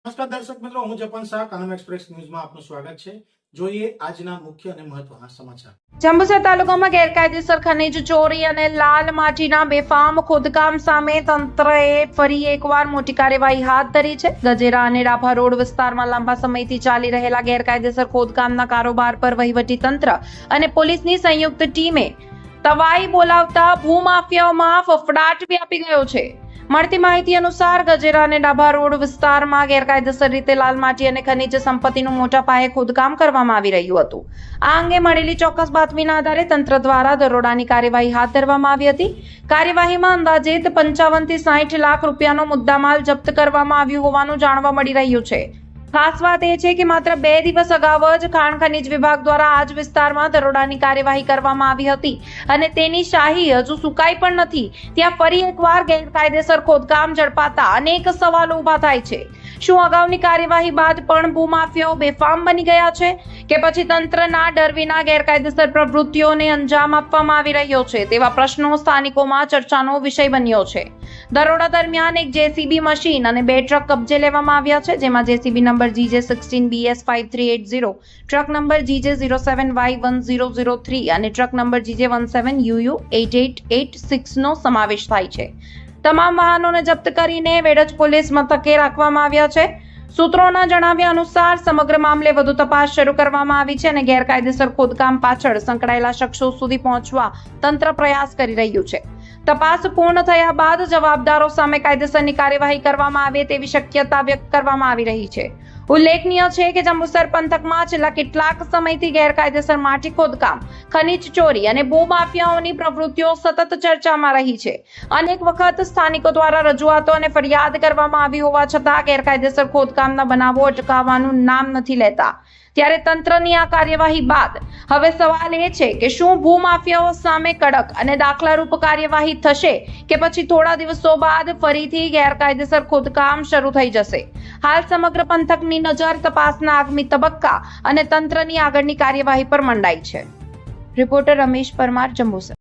નમસ્કાર દર્શક મિત્રો, હું જપન શાહ, કાનમ એક્સપ્રેસ ન્યૂઝમાં આપનું સ્વાગત છે। જોઈએ આજના મુખ્ય અને મહત્વના સમાચાર। જંબુસર તાલુકામાં ગેરકાયદેસર ખનીજ ચોરી અને લાલ માટીના બેફામ ખોદકામ સામે તંત્રએ ફરી એકવાર મોટી કાર્યવાહી હાથ ધરી છે। ગજેરા અને ડાભા રોડ વિસ્તારમાં લાંબા સમયથી ચાલી રહેલા ગેરકાયદેસર ખોદકામના કારોબાર પર વહીવટી તંત્ર અને પોલીસની સંયુક્ત ટીમે તવાઈ બોલાવતા ભૂમાફિયાઓમાં ફફડાટ વ્યાપી ગયો છે। મળતી માહિતી અનુસાર ગજેરા અને ડાભા રોડ વિસ્તારમાં ગેરકાયદેસર રીતે લાલ માટી અને ખનિજ સંપત્તિનું મોટા પાયે ખોદકામ કરવામાં આવી રહ્યું હતું। આ અંગે મળેલી ચોક્કસ બાતમીના આધારે તંત્ર દ્વારા દરોડાની કાર્યવાહી હાથ ધરવામાં આવી હતી। કાર્યવાહીમાં અંદાજિત 55 થી 60 લાખ રૂપિયાનો મુદ્દામાલ જપ્ત કરવામાં આવ્યું હોવાનું જાણવા મળી રહ્યું છે। ખાસ વાત એ છે કે માત્ર 2 દિવસ અગાઉ જ ખાણ ખનીજ વિભાગ દ્વારા આ જ વિસ્તારમાં દરોડાની કાર્યવાહી કરવામાં આવી હતી અને તેની શાહી હજુ સુકાઈ પણ નથી। ત્યાં ફરી એકવાર ગેરકાયદેસર ખોદકામ ઝડપાતા અનેક સવાલો ઊભા થાય છે। શું અગાઉની કાર્યવાહી બાદ પણ ભૂમાફિયાઓ બેફામ બની ગયા છે કે પછી તંત્રના ડર વિના ગેરકાયદેસર પ્રવૃત્તિઓને અંજામ આપવામાં આવી રહ્યો છે? તેવા પ્રશ્નો સ્થાનિકોમાં ચર્ચાનો વિષય બન્યો છે। દરોડા દરમિયાન એક જેસીબી મશીન અને 2 ટ્રક કબજે લેવામાં આવ્યા છે, જેમાં JCB number GJ16BS5380, truck number GJ07Y1003 અને ટ્રક નંબર GJ17UU8886 નો સમાવેશ થાય છે। તમામ વાહનોને જપ્ત કરીને વેડજ પોલીસ મથકે રાખવામાં આવ્યા છે। સૂત્રોના જણાવ્યા અનુસાર સમગ્ર મામલે વધુ તપાસ શરૂ કરવામાં આવી છે અને ગેરકાયદેસર ખોદકામ પાછળ સંકળાયેલા શખ્સો સુધી પહોંચવા તંત્ર પ્રયાસ કરી રહ્યું છે। તપાસ પૂર્ણ થયા બાદ જવાબદારો સામે કાયદેસરની કાર્યવાહી કરવામાં આવે તેવી શક્યતા વ્યક્ત કરવામાં આવી રહી છે। ઉલ્લેખનીય છે કે જંબુસર પંથકમાં છેલ્લા કેટલાક સમયથી ગેરકાયદેસર માટી ખોદકામ, ખનીજ ચોરી અને ભૂમાફિયાઓની પ્રવૃત્તિઓ સતત ચર્ચામાં રહી છે। અનેક વખત સ્થાનિકો દ્વારા રજૂઆતો અને ફરિયાદ કરવામાં આવી હોવા છતાં ગેરકાયદેસર ખોદકામના બનાવો અટકાવવાનું નામ નથી લેતા। ત્યારે તંત્રની આ કાર્યવાહી બાદ હવે સવાલ એ છે કે શું ભૂમાફિયાઓ સામે કડક અને દાખલારૂપ કાર્યવાહી થશે કે પછી થોડા દિવસો બાદ ફરીથી ગેરકાયદેસર ખોદકામ શરૂ થઈ જશે? હાલ સમગ્ર પંથકની નજર તપાસના આગામી તબક્કા અને તંત્રની આગળની કાર્યવાહી પર મંડાઈ છે। રિપોર્ટર રમેશ પરમાર, જંબુસર।